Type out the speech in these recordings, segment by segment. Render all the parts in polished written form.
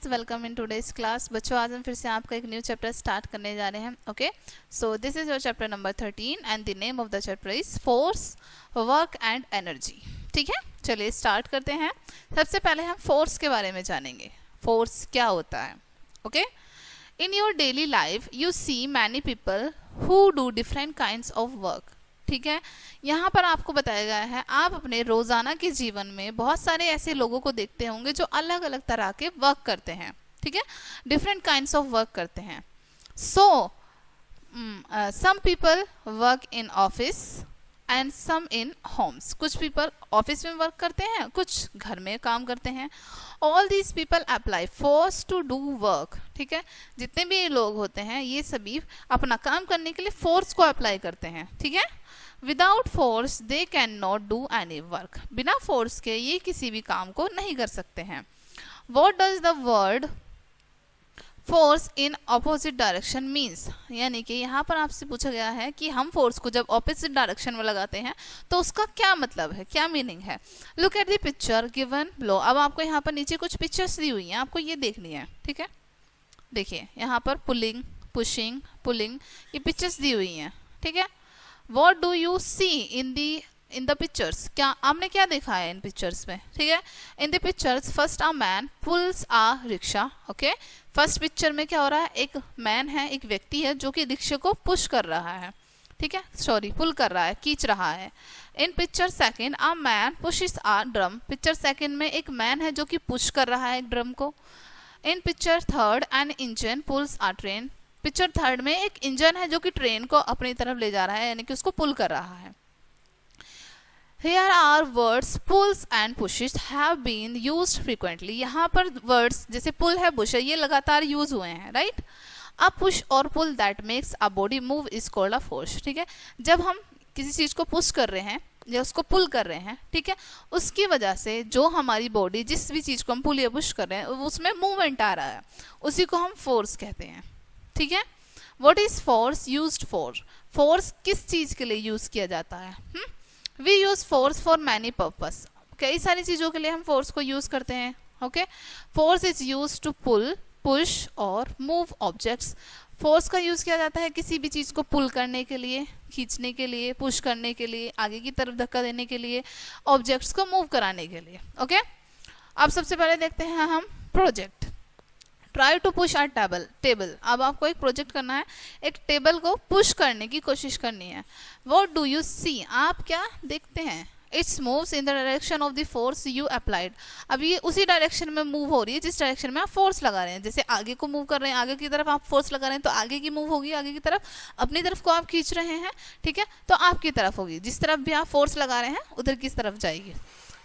Students, welcome in today's class. बच्चों, आज हम फिर से आपका एक न्यू चैप्टर स्टार्ट करने जा रहे हैं। Okay, so this is your chapter number 13 and the name of the chapter is force, work and energy. ठीक है, चलिए स्टार्ट करते हैं। सबसे पहले हम फोर्स के बारे में जानेंगे। फोर्स क्या होता है? Okay, in your daily life you see many people who do different kinds of work. ठीक है, यहाँ पर आपको बताया गया है आप अपने रोजाना के जीवन में बहुत सारे ऐसे लोगों को देखते होंगे जो अलग अलग तरह के वर्क करते हैं। ठीक है, डिफरेंट काइंड्स ऑफ वर्क करते हैं। So some people work in office and some in homes. कुछ पीपल ऑफिस में वर्क करते हैं, कुछ घर में काम करते हैं। All these people apply force to do work. ठीक है, जितने भी लोग होते हैं ये सभी अपना काम करने के लिए फोर्स को अप्लाई करते हैं। ठीक है, without force they can not do any work. बिना फोर्स के ये किसी भी काम को नहीं कर सकते हैं। What does the word force in opposite direction means? यानी कि यहाँ पर आपसे पूछा गया है कि हम फोर्स को जब ऑपोजिट डायरेक्शन में लगाते हैं तो उसका क्या मतलब है, क्या मीनिंग है। Look at the picture given below. अब आपको यहाँ पर नीचे कुछ पिक्चर्स दी हुई हैं, आपको ये देखनी है। ठीक है, देखिए यहाँ पर पुलिंग, पुशिंग, पुलिंग, ये पिक्चर्स दी हुई हैं। ठीक है, What do you see in the pictures? क्या आपने क्या देखा है इन पिक्चर्स में? ठीक है, in the pictures first a man pools a rickshaw. Okay, first picture में क्या हो रहा है, एक मैन है, एक व्यक्ति है जो कि रिक्शे को पुश कर रहा है। ठीक है, सॉरी, पुल कर रहा है, खींच रहा है। इन picture second a man pushes a drum. Picture second में एक मैन है जो कि पुश कर रहा है एक ड्रम को। In picture third an engine pulls a train. Picture third में एक इंजन है जो कि ट्रेन को अपनी तरफ ले जा रहा है, यानी कि उसको पुल कर रहा है। Here are words pulls and pushes have been used frequently. यहाँ पर वर्ड्स जैसे पुल है, पुश है, ये लगातार यूज हुए हैं। राइट, अ पुश और pull that makes a body move is called a force. ठीक है, जब हम किसी चीज को पुश कर रहे हैं या उसको पुल कर रहे हैं, ठीक है, उसकी वजह से जो हमारी बॉडी जिस भी चीज को हम पुल या पुश कर रहे हैं उसमें मूवमेंट आ रहा है, उसी को हम फोर्स कहते हैं। ठीक है, what is force used for? Force किस चीज के लिए यूज किया जाता है? We use force for many purpose. कई सारी चीजों के लिए हम फोर्स को यूज करते हैं। Okay, force is use to pull, push और मूव ऑब्जेक्ट्स। फोर्स का यूज किया जाता है किसी भी चीज को पुल करने के लिए, खींचने के लिए, पुश करने के लिए, आगे की तरफ धक्का देने के लिए, ऑब्जेक्ट्स को मूव कराने के लिए। ओके, अब सबसे पहले देखते हैं हम project. Try to push a table. अब आपको एक प्रोजेक्ट करना है, एक टेबल को पुश करने की कोशिश करनी है। What do you see? आप क्या देखते हैं? It's moves in the direction of the force you applied. अब ये उसी डायरेक्शन में मूव हो रही है जिस डायरेक्शन में आप फोर्स लगा रहे हैं। जैसे आगे को मूव कर रहे हैं, आगे की तरफ आप फोर्स लगा रहे हैं तो आगे की मूव होगी, आगे की तरफ। अपनी तरफ को आप खींच रहे हैं, ठीक है, तो आपकी तरफ होगी। जिस तरफ भी आप फोर्स लगा रहे हैं उधर की तरफ जाएगी।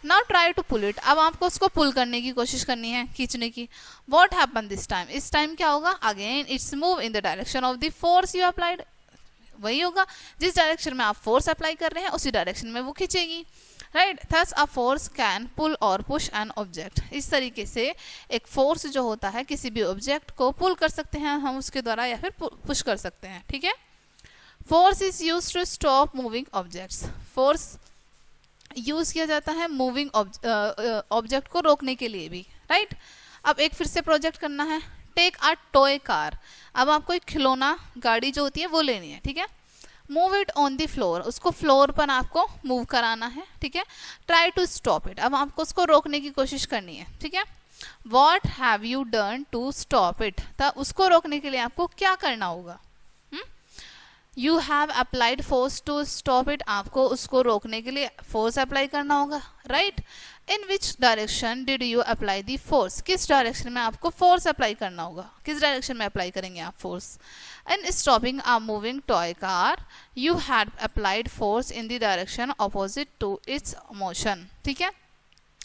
Now try to pull it. अब आपको उसको पुल करने की कोशिश करनी है, खींचने की। What happened this time? इस टाइम क्या होगा? Again it's move in the direction of the force you applied. वही होगा, जिस डायरेक्शन में आप फोर्स अप्लाई कर रहे हैं उसी डायरेक्शन में वो खींचेगी। Right, thus a force can pull or push an object. इस तरीके से एक फोर्स जो होता है किसी भी ऑब्जेक्ट को पुल कर सकते हैं हम उसके द्वारा या फिर पुश कर सकते हैं। ठीक है, force is use to stop moving objects. Force use किया जाता है मूविंग ऑब्जेक्ट को रोकने के लिए भी। राइट, अब एक फिर से प्रोजेक्ट करना है। Take a toy car. अब आपको एक खिलौना गाड़ी जो होती है वो लेनी है। ठीक है, move it on the floor. उसको फ्लोर पर आपको मूव कराना है। ठीक है, ट्राई टू स्टॉप इट। अब आपको उसको रोकने की कोशिश करनी है। ठीक है, what have you done to stop it? तो उसको रोकने के लिए आपको क्या करना होगा? You have applied force to stop it. आपको उसको रोकने के लिए फोर्स अप्लाई करना होगा। Right, in which direction did you apply the force? किस डायरेक्शन में आपको फोर्स अप्लाई करना होगा? किस डायरेक्शन में अप्लाई करेंगे आप force? In stopping a moving toy car you had applied force in the direction opposite to its motion. ठीक है,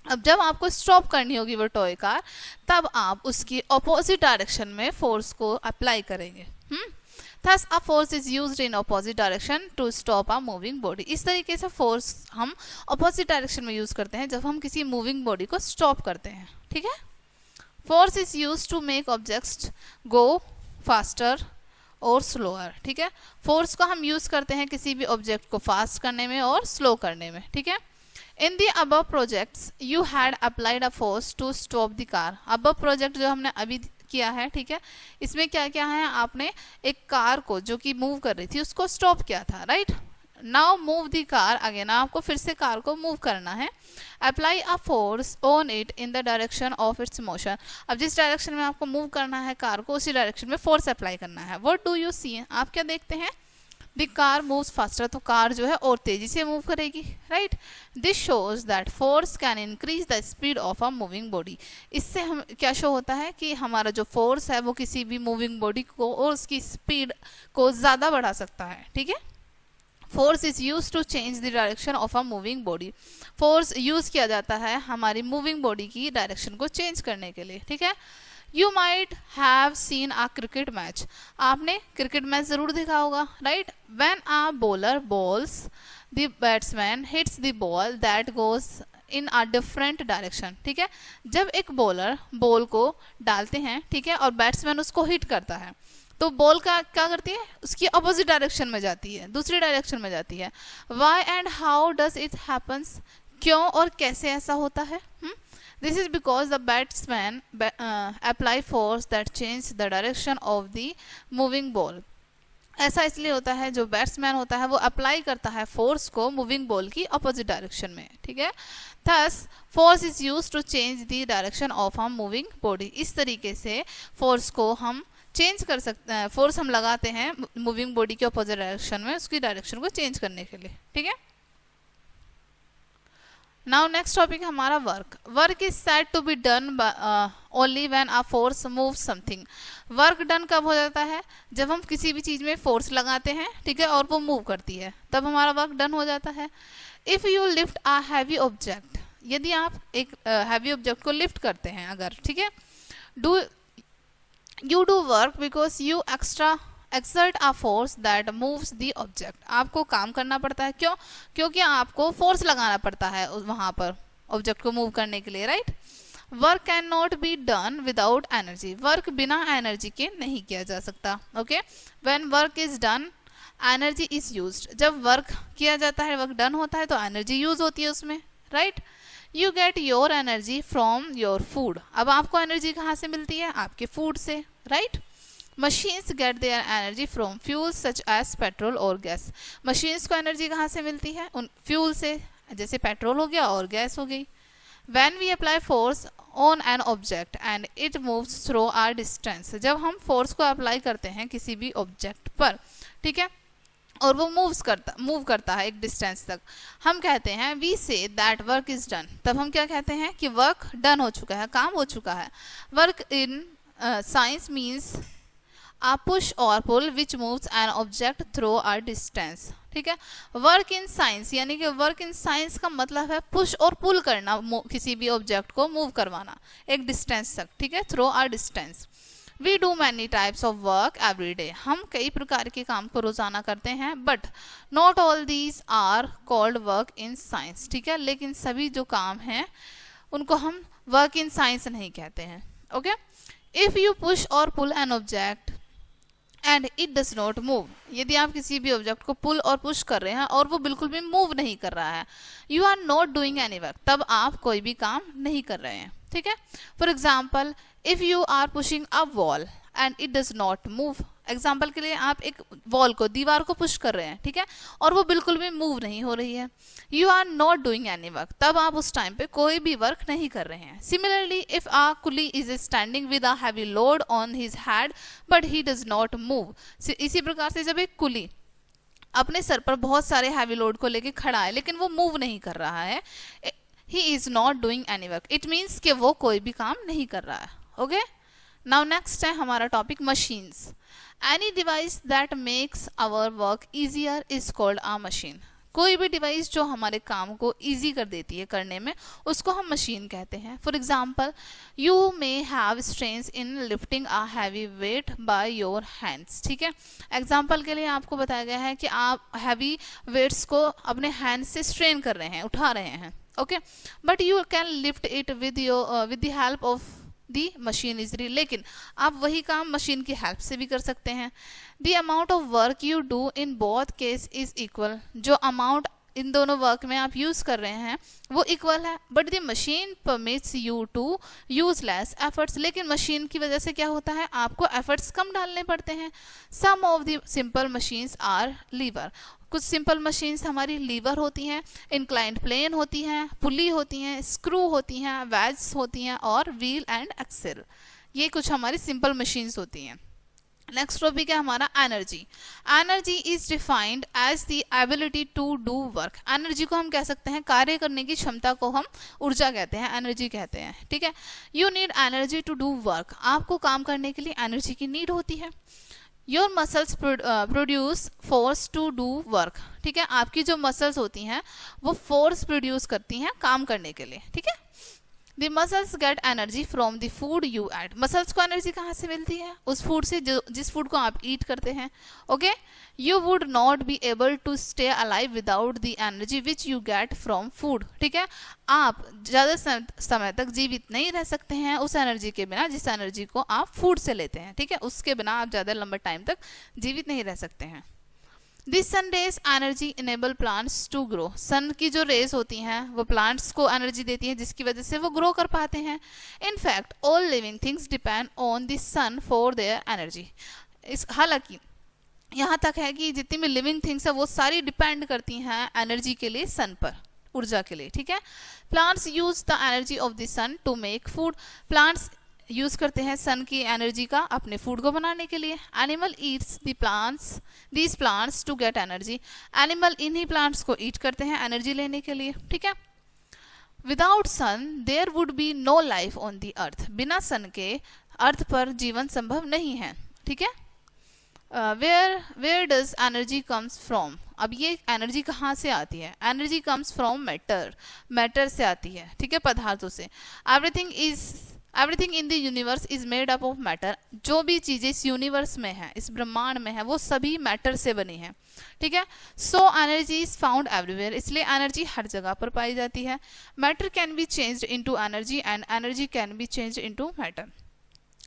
अब जब आपको स्टॉप करनी होगी वो टॉय कार, तब आप उसकी ऑपोजिट डायरेक्शन में फोर्स को अप्लाई करेंगे। Thus a force is used in opposite direction to stop a moving body. इस तरीके से फोर्स हम opposite डायरेक्शन में यूज करते हैं जब हम किसी मूविंग बॉडी को स्टॉप करते हैं। ठीक है, force is use to make objects go faster और स्लोअर। ठीक है, फोर्स को हम यूज करते हैं किसी भी ऑब्जेक्ट को फास्ट करने में और स्लो करने में। ठीक है, इन दी above projects you had applied a force to stop the car. above project जो हमने अभी किया है, ठीक है, इसमें क्या क्या है, आपने एक कार को जो कि मूव कर रही थी उसको स्टॉप किया था, right. Now move the car again, आपको फिर से कार को मूव करना है. Apply a force on it in the direction of its motion. अब जिस डायरेक्शन में आपको मूव करना है कार को, उसी डायरेक्शन में फोर्स अप्लाई करना है. व्हाट डू यू सी, आप क्या देखते हैं, द कार मूव्स फास्टर, तो कार जो है और तेजी से मूव करेगी, right. This shows that force can increase the speed of a moving body. इससे हम क्या शो होता है कि हमारा जो फोर्स है वो किसी भी मूविंग बॉडी को और उसकी स्पीड को ज़्यादा बढ़ा सकता है, ठीक है. Force is use to change the direction of a moving body. Force use किया जाता है हमारी मूविंग बॉडी की डायरेक्शन को चेंज करने के लिए, ठीक है. You might have seen a cricket match. आपने क्रिकेट मैच जरूर देखा होगा, right. When a bowler bowls the batsman hits the ball that goes in a different direction, ठीक है. जब एक बॉलर बॉल को डालते हैं, ठीक है, और बैट्समैन उसको हिट करता है, तो बॉल का क्या करती है, उसकी अपोजिट डायरेक्शन में जाती है, दूसरी डायरेक्शन में जाती है. Why and how does it happens, क्यों और कैसे ऐसा होता है. This is because the batsman apply force that change the direction of the moving ball. ऐसा इसलिए होता है, जो बैट्समैन होता है वो अप्लाई करता है फोर्स को मूविंग बॉल की अपोजिट डायरेक्शन में, ठीक है. Thus, force is used to change the direction of a moving body. इस तरीके से फोर्स को हम चेंज कर सकते हैं, फोर्स हम लगाते हैं मूविंग बॉडी के अपोजिट डायरेक्शन में, उसकी डायरेक्शन को चेंज करने के लिए, ठीक है. नाउ नेक्स्ट टॉपिक हमारा work. Work is said to be done only when a force move something. Work done कब हो जाता है, जब हम किसी भी चीज में फोर्स लगाते हैं, ठीक है, और वो मूव करती है, तब हमारा वर्क डन हो जाता है. If you lift a heavy object, यदि आप एक हैवी ऑब्जेक्ट को लिफ्ट करते हैं अगर, ठीक है, you do work because you exert a force that moves the object. आपको काम करना पड़ता है, क्यों, क्योंकि आपको फोर्स लगाना पड़ता है वहां पर ऑब्जेक्ट को मूव करने के लिए, right. Work can not be done without energy. Work बिना एनर्जी के नहीं किया जा सकता, okay. When work is done energy is used. जब वर्क किया जाता है, वर्क डन होता है, तो एनर्जी यूज होती है उसमें, right. You get your energy from your food. अब आपको एनर्जी कहाँ से मिलती है, आपके फूड से, right. Machines get their energy from fuel such as petrol और गैस. मशीन्स को एनर्जी कहाँ से मिलती है, उन फ्यूल से, जैसे पेट्रोल हो गया और गैस हो गई. When we apply force on an object and it moves through a distance. जब हम फोर्स को अप्लाई करते हैं किसी भी ऑब्जेक्ट पर, ठीक है, और वो मूव करता है एक डिस्टेंस तक, हम कहते हैं we say that work is done. तब हम क्या कहते हैं कि वर्क डन हो चुका है, काम हो चुका है. Work in science means a push or pull which moves an object through a distance, ठीक है. वर्क इन साइंस, यानी कि वर्क इन साइंस का मतलब है पुश और पुल करना, किसी भी ऑब्जेक्ट को मूव करवाना एक डिस्टेंस तक, ठीक है, through a distance. We do many types of work every day. हम कई प्रकार के काम को रोजाना करते हैं, but not all these are called work in science, ठीक है, लेकिन सभी जो काम हैं उनको हम वर्क इन साइंस नहीं कहते हैं, ओके. इफ यू पुश और pull an object and it does not move. यदि आप किसी भी ऑब्जेक्ट को पुल और पुश कर रहे हैं और वो बिल्कुल भी मूव नहीं कर रहा है, you are not doing any work. तब आप कोई भी काम नहीं कर रहे हैं, ठीक है. For example, if you are pushing a wall and it does not move. Example के लिए आप एक वॉल को, दीवार को पुश कर रहे हैं, ठीक है, और वो बिल्कुल भी मूव नहीं हो रही है, you are not doing any work. तब आप उस टाइम पे कोई भी वर्क नहीं कर रहे हैं. Similarly, if a coolie is standing with a heavy load on his head but he does not move. इसी प्रकार से जब एक कुली अपने सर पर बहुत सारे हैवी लोड को लेके खड़ा है लेकिन वो मूव नहीं कर रहा है, he is not doing any work. It means कि वो कोई भी काम नहीं कर रहा है, ओके. नाउ नेक्स्ट है हमारा topic machines. Any device that makes our work easier is called a machine. कोई भी डिवाइस जो हमारे काम को ईजी कर देती है करने में, उसको हम मशीन कहते हैं. For example, you may have strains in lifting a heavy weight by your hands, ठीक है. एग्जाम्पल के लिए आपको बताया गया है कि आप हैवी वेट्स को अपने हैंड से स्ट्रेन कर रहे हैं, उठा रहे हैं, okay, but you can lift it with the help of the machine easily. लेकिन आप वही काम मशीन की हेल्प से भी कर सकते हैं. The amount of work you do in both case is equal. जो अमाउंट इन दोनों वर्क में आप यूज कर रहे हैं वो इक्वल है, but the machine permits you to use less efforts. लेकिन मशीन की वजह से क्या होता है, आपको एफर्ट्स कम डालने पड़ते हैं। Some of the simple machines are lever, कुछ सिंपल मशीन्स हमारी लीवर होती हैं, इंक्लाइंड प्लेन होती हैं, पुली होती हैं, स्क्रू होती हैं, वैज होती हैं और व्हील एंड एक्सेल। ये कुछ हमारी सिंपल मशीन्स होती हैं। नेक्स्ट टॉपिक है हमारा energy. Energy is defined as the ability to do work. Energy को हम कह सकते हैं, कार्य करने की क्षमता को हम ऊर्जा कहते हैं, एनर्जी कहते हैं, ठीक है। You need energy to do work, आपको काम करने के लिए एनर्जी की नीड होती है। Your muscles produce force to do work, ठीक है। आपकी जो मसल्स होती हैं वो फोर्स प्रोड्यूस करती हैं काम करने के लिए, ठीक है। The muscles get energy from the food you eat. Muscles को एनर्जी कहाँ से मिलती है, उस फूड से जो जिस फूड को आप ईट करते हैं, okay. You would not be able to stay alive without the energy which you get from food, ठीक है। आप ज़्यादा समय तक जीवित नहीं रह सकते हैं उस एनर्जी के बिना जिस एनर्जी को आप फूड से लेते हैं, ठीक है। उसके बिना आप ज़्यादा लंबे टाइम तक जीवित नहीं रह सकते हैं। This sun rays energy enable plants to grow. Sun की जो रेज होती हैं वो प्लांट्स को एनर्जी देती हैं जिसकी वजह से वो ग्रो कर पाते हैं। In fact all living things depend on the sun for their energy. हालांकि यहाँ तक है कि जितनी भी लिविंग थिंग्स है वो सारी डिपेंड करती हैं एनर्जी के लिए सन पर, ऊर्जा के लिए, ठीक है। Plants use the energy of the sun to make food. Plants use करते हैं सन की एनर्जी का अपने फूड को बनाने के लिए। Animal eats the plants these plants to get energy. Animal इन्हीं प्लांट्स को ईट करते हैं एनर्जी लेने के लिए, ठीक है। Without sun there would be no life on the earth. बिना सन के अर्थ पर जीवन संभव नहीं है, ठीक है। Where does energy comes from. अब ये एनर्जी कहाँ से आती है, energy comes from matter, matter से आती है, ठीक है, पदार्थों से। Everything in the universe is made up of matter. जो भी चीजें इस यूनिवर्स में है, इस ब्रह्मांड में है, वो सभी मैटर से बनी है, ठीक है। So energy is found everywhere, इसलिए एनर्जी हर जगह पर पाई जाती है। Matter can be changed into energy and energy can be changed into matter.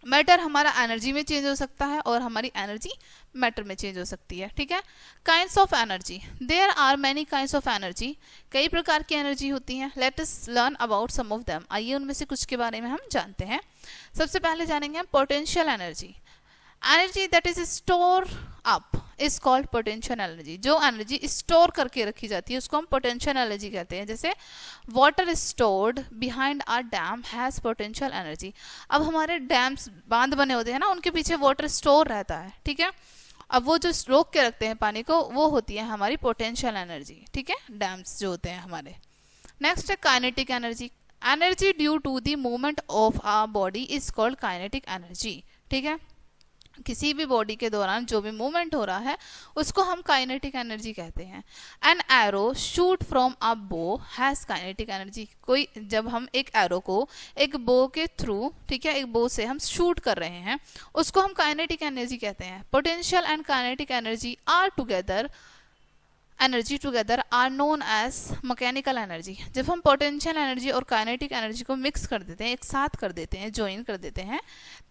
Matter हमारा एनर्जी में चेंज हो सकता है और हमारी एनर्जी मैटर में चेंज हो सकती है, ठीक है। Kinds of energy, there are many kinds of energy. कई प्रकार की एनर्जी होती हैं। Let us learn about some of them. आइए उनमें से कुछ के बारे में हम जानते हैं। सबसे पहले जानेंगे हम potential energy. Energy that is store up is called potential energy. जो एनर्जी स्टोर करके रखी जाती है उसको हम पोटेंशियल एनर्जी कहते हैं। जैसे water stored behind our dam has potential energy. अब हमारे डैम्स, बांध बने होते हैं ना, उनके पीछे वाटर स्टोर रहता है, ठीक है। अब वो जो रोक के रखते हैं पानी को, वो होती है हमारी पोटेंशियल एनर्जी, ठीक है, डैम्स जो होते हैं हमारे। नेक्स्ट है kinetic energy. Energy due to the movement of our body is called kinetic energy, ठीक है। किसी भी बॉडी के दौरान जो भी मूवमेंट हो रहा है उसको हम काइनेटिक एनर्जी कहते हैं। An arrow shoot from a बो हैज काइनेटिक एनर्जी। कोई, जब हम एक एरो को एक बो के थ्रू, ठीक है, एक बो से हम शूट कर रहे हैं, उसको हम काइनेटिक एनर्जी कहते हैं। Potential and kinetic energy are together, energy together are known as mechanical energy. जब हम पोटेंशियल एनर्जी और काइनेटिक एनर्जी को मिक्स कर देते हैं, एक साथ कर देते हैं, ज्वाइन कर देते हैं,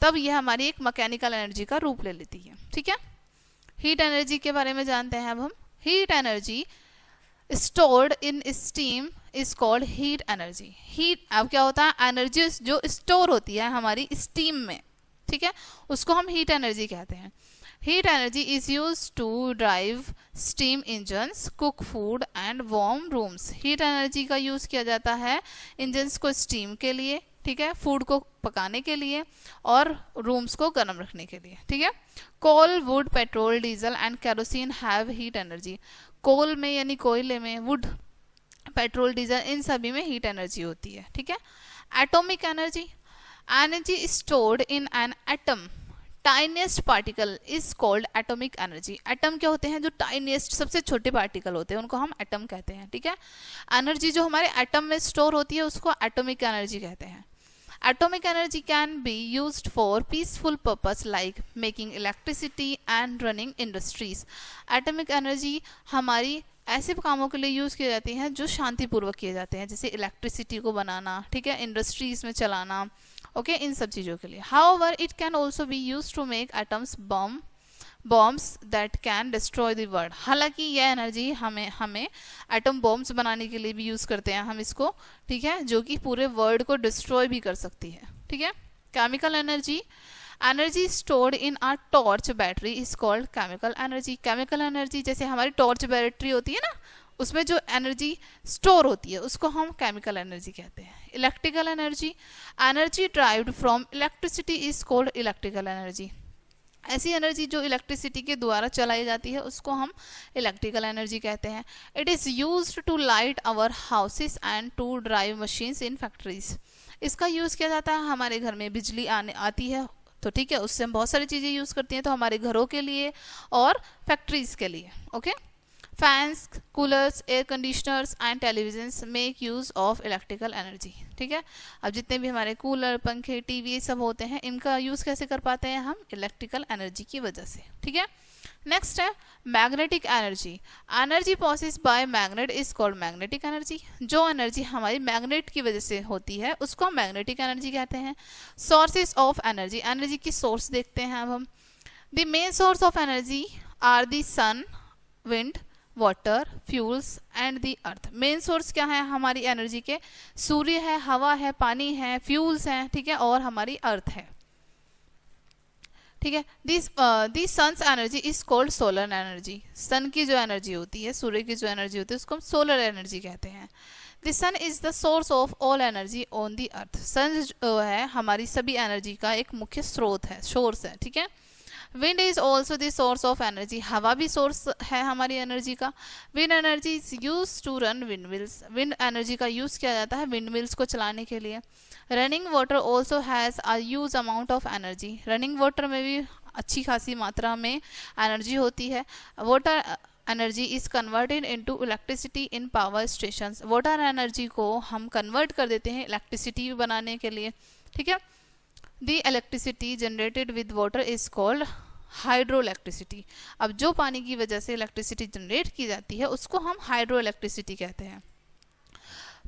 तब यह हमारी एक मैकेनिकल एनर्जी का रूप ले लेती है, ठीक है। हीट एनर्जी के बारे में जानते हैं अब हम। Heat energy stored in steam is called heat energy. Heat, अब क्या होता है, एनर्जी जो स्टोर होती है हमारी स्टीम में, ठीक है, उसको हम हीट एनर्जी कहते हैं। Heat energy is used to drive steam engines, cook food and warm rooms. Heat energy का यूज़ किया जाता है इंजन्स को स्टीम के लिए, ठीक है, फूड को पकाने के लिए और रूम्स को गर्म रखने के लिए, ठीक है। Coal, wood, petrol, diesel and kerosene have heat energy. Coal में यानी कोयले में, वुड, पेट्रोल, डीजल, इन सभी में हीट एनर्जी होती है, ठीक है। Atomic energy, energy stored in an atom tiniest particle is called atomic energy. Atom क्या होते हैं, जो टाइनिएस्ट सबसे छोटे पार्टिकल होते हैं उनको हम एटम कहते हैं, ठीक है। एनर्जी जो हमारे एटम में स्टोर होती है उसको एटॉमिक एनर्जी कहते हैं। Atomic energy can be used for peaceful purpose like making electricity and running industries. Atomic energy हमारी ऐसे कामों के लिए यूज़ किए जाती हैं जो शांतिपूर्वक किए जाते हैं, जैसे इलेक्ट्रिसिटी को बनाना, ठीक है, इंडस्ट्रीज में चलाना, ओके, इन सब चीज़ों के लिए। However it can also be use to make atoms bomb bombs that can destroy the world. हालांकि यह एनर्जी हमें एटम बॉम्ब्स बनाने के लिए भी यूज करते हैं हम इसको, ठीक है, जो कि पूरे वर्ल्ड को डिस्ट्रॉय भी कर सकती है, ठीक है। Chemical energy, energy stored in are torch battery is called chemical energy. Chemical energy जैसे हमारी टॉर्च बैटरी होती है ना, उसमें जो एनर्जी स्टोर होती है उसको हम केमिकल एनर्जी कहते हैं। Electrical energy, energy derived from electricity is called electrical energy. ऐसी एनर्जी जो इलेक्ट्रिसिटी के द्वारा चलाई जाती है उसको हम इलेक्ट्रिकल एनर्जी कहते हैं। It is used to light our houses and to drive machines in factories. इसका यूज़ किया जाता है, हमारे घर में बिजली आती है तो ठीक है, उससे हम बहुत सारी चीज़ें यूज़ करती हैं, तो हमारे घरों के लिए और फैक्ट्रीज के लिए, okay. Fans, coolers, air conditioners and televisions make use of electrical energy, ठीक है। अब जितने भी हमारे कूलर, पंखे, टीवी सब होते हैं, इनका यूज़ कैसे कर पाते हैं हम? इलेक्ट्रिकल एनर्जी की वजह से, ठीक है। नेक्स्ट है magnetic energy. Energy passes bye magnet is called magnetic energy. जो एनर्जी हमारी मैग्नेट की वजह से होती है उसको हम मैग्नेटिक एनर्जी कहते हैं। सोर्सेज ऑफ एनर्जी, एनर्जी की सोर्स देखते हैं अब हम। The main source of energy are the sun, wind, water, fuels and the earth. Main source क्या है हमारी एनर्जी के? सूर्य है, हवा है, पानी है, फ्यूल्स हैं, ठीक है, और हमारी अर्थ है, ठीक है। This sun's energy is called solar energy. Sun की जो एनर्जी होती है, सूर्य की जो एनर्जी होती है, उसको हम सोलर एनर्जी कहते हैं। The sun is the source of all energy on the earth. Sun जो है हमारी सभी एनर्जी का एक मुख्य स्रोत है, सोर्स है, ठीक है। Wind is also the source of energy. हवा भी सोर्स है हमारी एनर्जी का। Wind energy is use to run wind mills. Wind energy का यूज किया जाता है विंड मिल्स को चलाने के लिए। Running water also has a huge amount of energy. Running water में भी अच्छी खासी मात्रा में एनर्जी होती है। Water energy is converted into electricity in power stations. Water energy को हम कन्वर्ट कर देते हैं इलेक्ट्रिसिटी बनाने के लिए, ठीक है। The electricity generated with water is called hydro electricity. अब जो पानी की वजह से इलेक्ट्रिसिटी जनरेट की जाती है उसको हम हाइड्रो इलेक्ट्रिसिटी कहते हैं।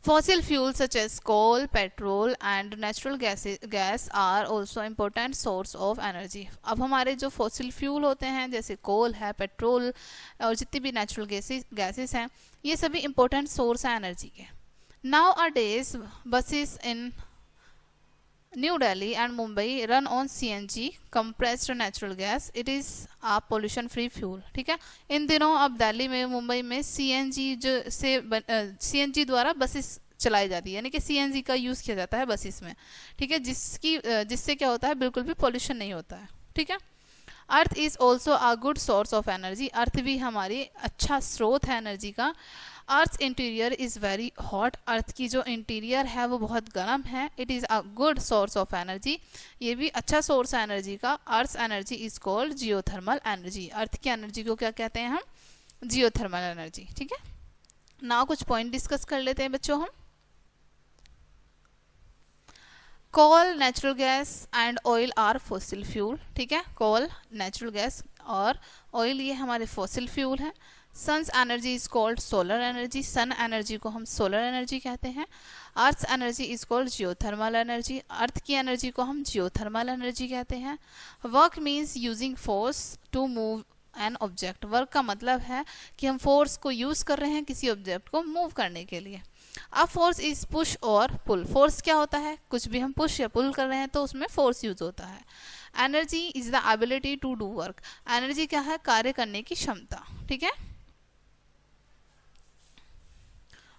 Fossil fuels such as coal, petrol and natural gas are also important source of energy. अब हमारे जो fossil fuel होते हैं जैसे कोल है, पेट्रोल और जितनी भी नेचुरल गैसेस हैं, ये सभी important source हैं एनर्जी के। Nowadays buses in New Delhi and Mumbai run on CNG, compressed natural gas. It is a pollution free fuel, ठीक है। इन दिनों अब दिल्ली में, मुंबई में CNG द्वारा बसेस चलाई जाती है, यानी कि CNG का यूज़ किया जाता है बसेस में, ठीक है, जिससे क्या होता है, बिल्कुल भी पॉल्यूशन नहीं होता है, ठीक है। Earth is also a good source of energy. Earth भी हमारी अच्छा स्रोत है एनर्जी का। Earth interior is very hot. Earth की जो इंटीरियर है वो बहुत गर्म है। It is a good source of energy. ये भी अच्छा सोर्स है एनर्जी का। Earth energy is called geothermal energy. Earth की एनर्जी को क्या कहते हैं हम? जियोथर्मल एनर्जी, ठीक है। ना कुछ पॉइंट डिस्कस कर लेते हैं बच्चों हम। Coal, natural gas and oil are fossil fuel, ठीक है। कोल, नेचुरल गैस और ऑयल ये हमारे फॉसिल फ्यूल हैं। Sun's energy is called solar energy. Sun energy को हम सोलर एनर्जी कहते हैं। Earth energy is called geothermal energy. Earth की एनर्जी को हम जियोथर्मल एनर्जी कहते हैं। Work means using force to move an object. Work का मतलब है कि हम फोर्स को यूज कर रहे हैं किसी ऑब्जेक्ट को मूव करने के लिए। अब फोर्स इज पुश और पुल। फोर्स क्या होता है? कुछ भी हम पुश या पुल कर रहे हैं तो उसमें फोर्स यूज होता है। Energy is the ability to do work. Energy क्या है? कार्य करने की क्षमता, ठीक है।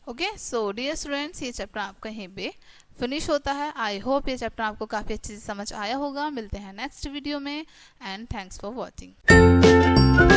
ओके, सो डियर स्टूडेंट्स, ये चैप्टर आपका यहीं पे फिनिश होता है। आई होप ये चैप्टर आपको काफ़ी अच्छे से समझ आया होगा। मिलते हैं नेक्स्ट वीडियो में एंड थैंक्स फॉर वॉचिंग।